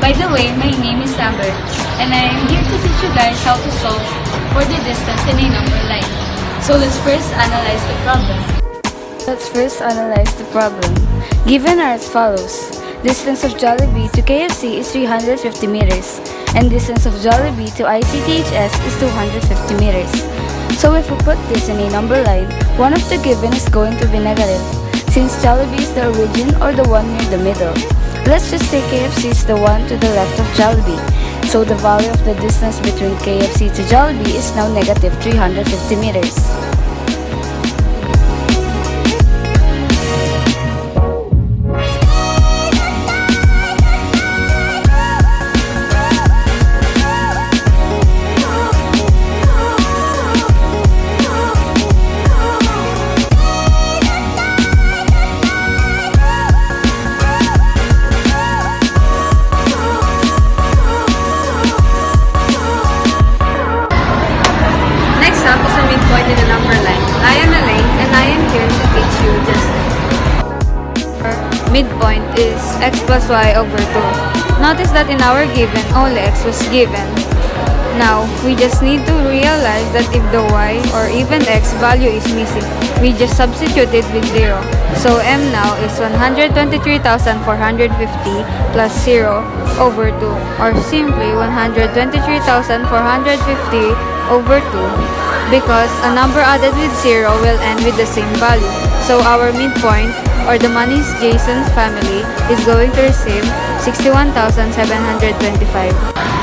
By the way, my name is Amber, and I am here to teach you guys how to solve for the distance in a number line. So let's first analyze the problem. Given are as follows. Distance of Jollibee to KFC is 350 meters, and distance of Jollibee to ICTHS is 250 meters. So if we put this in a number line, one of the given is going to be negative, since Jollibee is the origin or the one near the middle. Let's just say KFC is the one to the left of Jollibee. So the value of the distance between KFC to Jollibee is now negative 350 meters. In the number line. I am Elaine and I am here to teach you distance. Our midpoint is x plus y over 2. Notice that in our given, only x was given. Now, we just need to realize that if the y or even x value is missing, we just substitute it with 0. So m now is 123,450 plus 0 over 2, or simply 123,450 over 2. Because a number added with 0 will end with the same value. So our midpoint, or the money's Jason's family, is going to receive 61,725.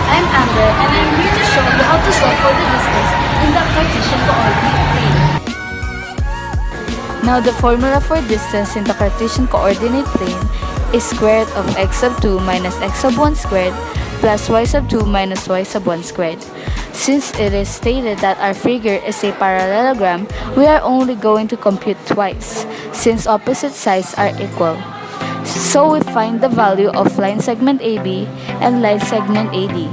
I'm Amber, and I'm here to show you how to solve for the distance in the Cartesian coordinate plane. Now the formula for distance in the Cartesian coordinate plane is square root of x sub 2 minus x sub 1 squared plus y sub 2 minus y sub 1 squared. Since it is stated that our figure is a parallelogram, we are only going to compute twice, since opposite sides are equal. So we find the value of line segment AB and line segment AD.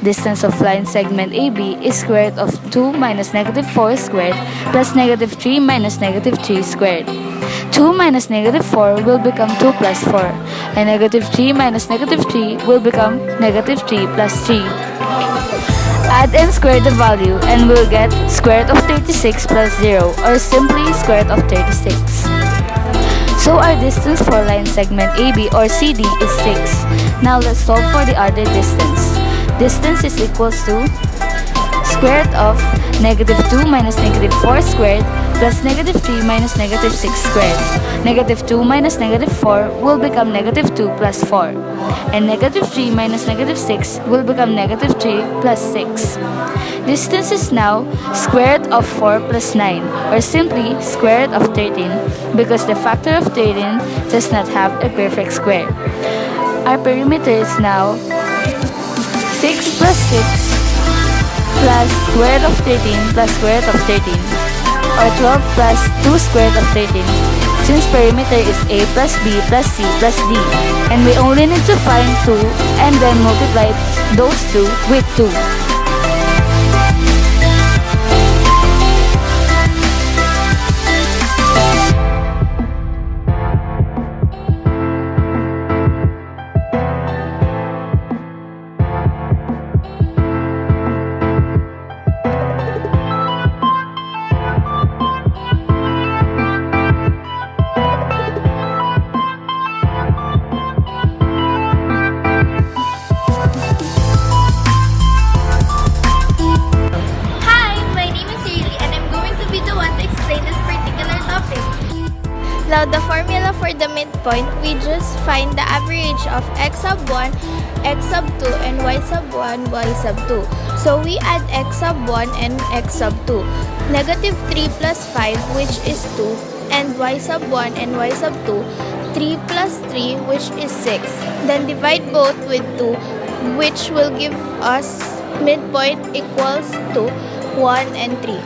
Distance of line segment AB is square root of 2 minus negative 4 squared plus negative 3 minus negative 3 squared. 2 minus negative 4 will become 2 plus 4, and negative 3 minus negative 3 will become negative 3 plus 3. Add and square the value and we'll get square root of 36 plus 0, or simply square root of 36. So our distance for line segment AB or CD is 6. Now let's solve for the other distance. Distance is equals to square root of negative 2 minus negative 4 squared plus negative 3 minus negative 6 squared. Negative 2 minus negative 4 will become negative 2 plus 4. And negative 3 minus negative 6 will become negative 3 plus 6. Distance is now square root of 4 plus 9, or simply square root of 13, because the factor of 13 does not have a perfect square. Our perimeter is now 6 plus 6 plus square root of 13 plus square root of 13, or 12 plus 2 square root of 13, since perimeter is a plus b plus c plus d, and we only need to find 2 and then multiply those two with 2. Now, the formula for the midpoint, we just find the average of x sub 1, x sub 2, and y sub 1, y sub 2. So, we add x sub 1 and x sub 2. Negative 3 plus 5, which is 2, and y sub 1 and y sub 2, 3 plus 3, which is 6. Then divide both with 2, which will give us midpoint equals to 1 and 3.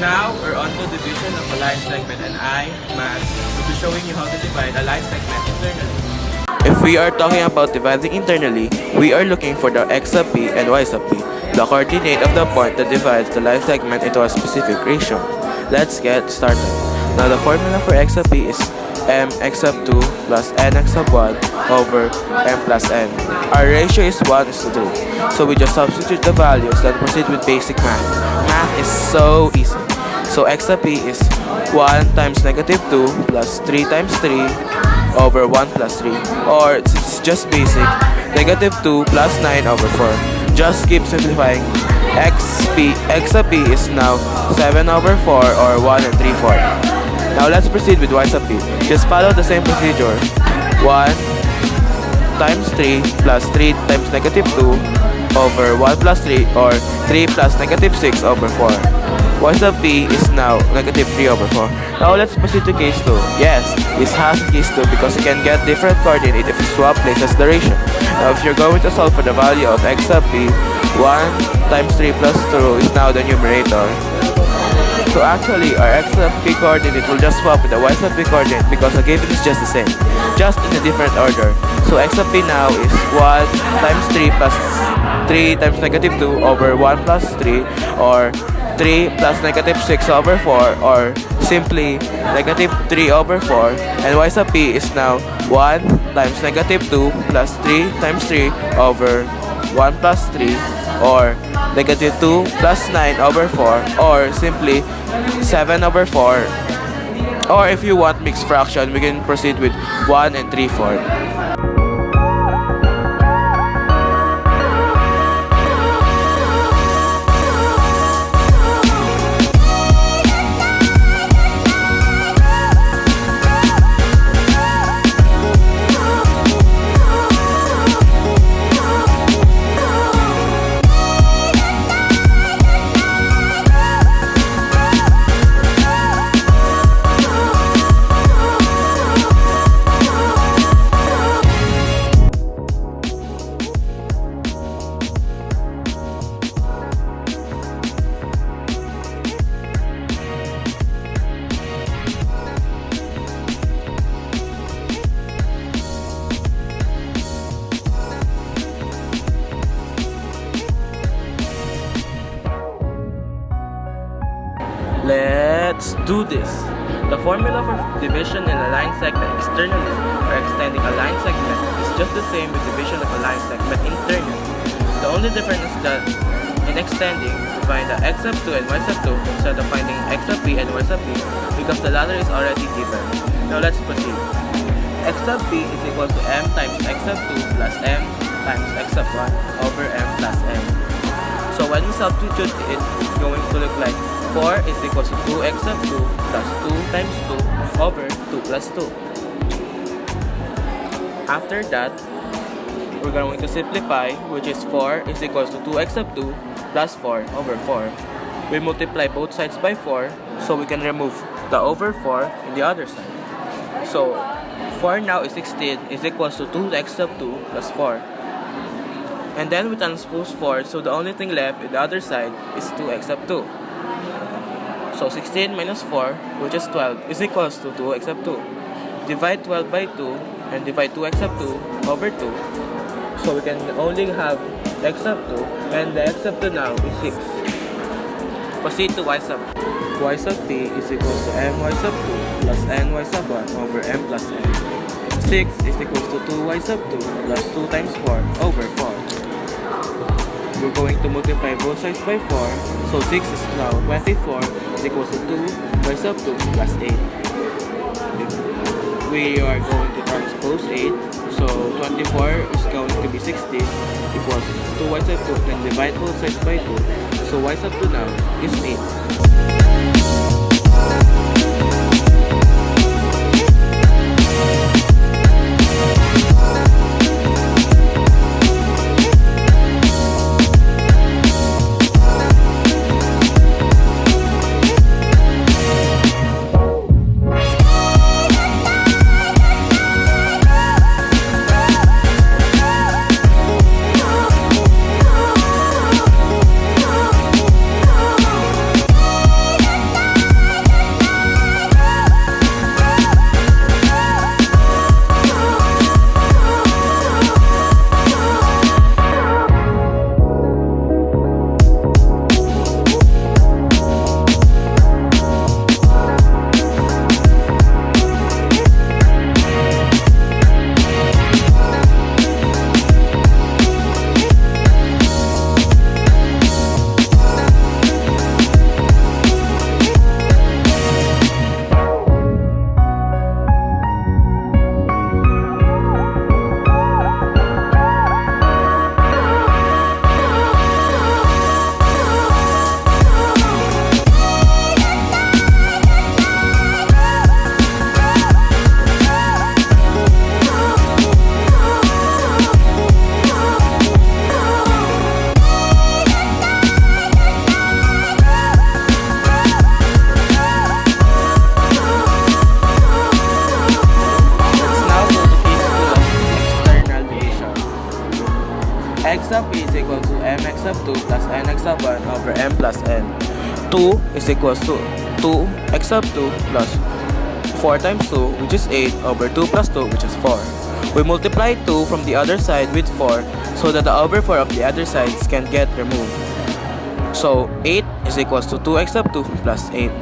Now, we're on to division of a line segment, and I, Max, will be showing you how to divide a line segment internally. If we are talking about dividing internally, we are looking for the x sub p and y sub p, the coordinate of the point that divides the line segment into a specific ratio. Let's get started. Now the formula for x sub p is m x sub 2 plus n x sub 1 over m plus n. Our ratio is 1:3. So we just substitute the values, then proceed with basic math. Math is so easy. So x sub p is 1 times negative 2 plus 3 times 3 over 1 plus 3. Or it's just basic, negative 2 plus 9 over 4. Just keep simplifying. X sub p is now 7 over 4 or 1 and 3/4. Now let's proceed with y sub p. Just follow the same procedure. 1 times 3 plus 3 times negative 2 over 1 plus 3 or 3 plus negative 6 over 4. Y sub p is now negative 3 over 4. Now let's proceed to case 2. Yes, this has case 2 because you can get different coordinate if you swap places the ratio. Now if you're going to solve for the value of x sub p, 1 times 3 plus 2 is now the numerator. So actually, our x sub p coordinate will just swap with the y sub p coordinate because the given is just the same, just in a different order. So x sub p now is 1 times 3 plus 3 times negative 2 over 1 plus 3 or 3 plus negative 6 over 4 or simply negative 3 over 4, and y sub p is now 1 times negative 2 plus 3 times 3 over 1 plus 3 or negative 2 plus 9 over 4 or simply 7 over 4, or if you want mixed fraction we can proceed with 1 and 3/4. Let's do this. The formula for division in a line segment externally or extending a line segment is just the same with division of a line segment internally. The only difference is that in extending, we find the x sub 2 and y sub 2 instead of finding x sub p and y sub p because the latter is already given. Now let's proceed. X sub p is equal to m times x sub 2 plus m times x sub 1 over m plus n. So when we substitute it, it's going to look like 4 is equal to 2x sub 2 plus 2 times 2 over 2 plus 2. After that, we're going to simplify, which is 4 is equal to 2x sub 2 plus 4 over 4. We multiply both sides by 4, so we can remove the over 4 in the other side. So 4 now is 16 is equal to 2x sub 2 plus 4. And then we transpose 4, so the only thing left in the other side is 2x sub 2. So 16 minus 4, which is 12, is equals to 2x sub 2. Divide 12 by 2 and divide 2x sub 2 over 2. So we can only have x sub 2, and the x sub 2 now is 6. Proceed to y sub. Y sub p is equals to my sub 2 plus ny sub 1 over m plus n. 6 is equals to 2y sub 2 plus 2 times 4 over 4. We're going to multiply both sides by 4, so 6 is now 24 is equals to 2y sub 2 plus 8. We are going to transpose 8, so 24 is going to be 60 equals 2y sub 2, then divide both sides by 2, so y sub 2 now is 8. sub 2 plus nx sub 1 over m plus n. 2 is equals to 2x sub 2 plus 4 times 2, which is 8, over 2 plus 2, which is 4. We multiply 2 from the other side with 4 so that the over 4 of the other sides can get removed. So 8 is equals to 2x sub 2 plus 8.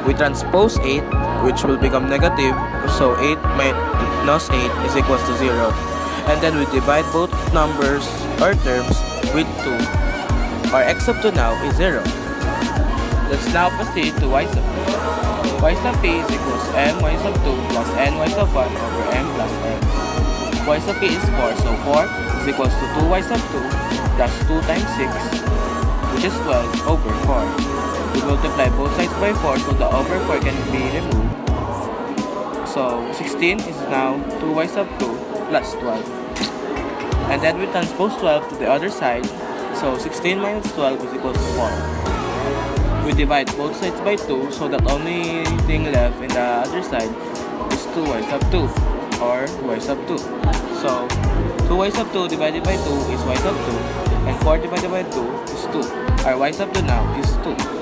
We transpose 8, which will become negative, so 8 minus 8 is equals to 0. And then we divide both numbers or terms with 2. Our x sub 2 now is 0. Let's now proceed to y sub 2. Y sub p is equals to my sub 2 plus ny sub 1 over m plus n. Y sub p is 4, so 4 is equals to 2y sub 2 plus 2 times 6, which is 12 over 4. We multiply both sides by 4 so the over 4 can be removed. So 16 is now 2y sub 2 plus 12. And then we transpose 12 to the other side. So 16 minus 12 is equals to 4. We divide both sides by 2 so that only thing left in the other side is 2y sub 2 or y sub 2. So 2y sub 2 divided by 2 is y sub 2 and 4 divided by 2 is 2. Our y sub 2 now is 2.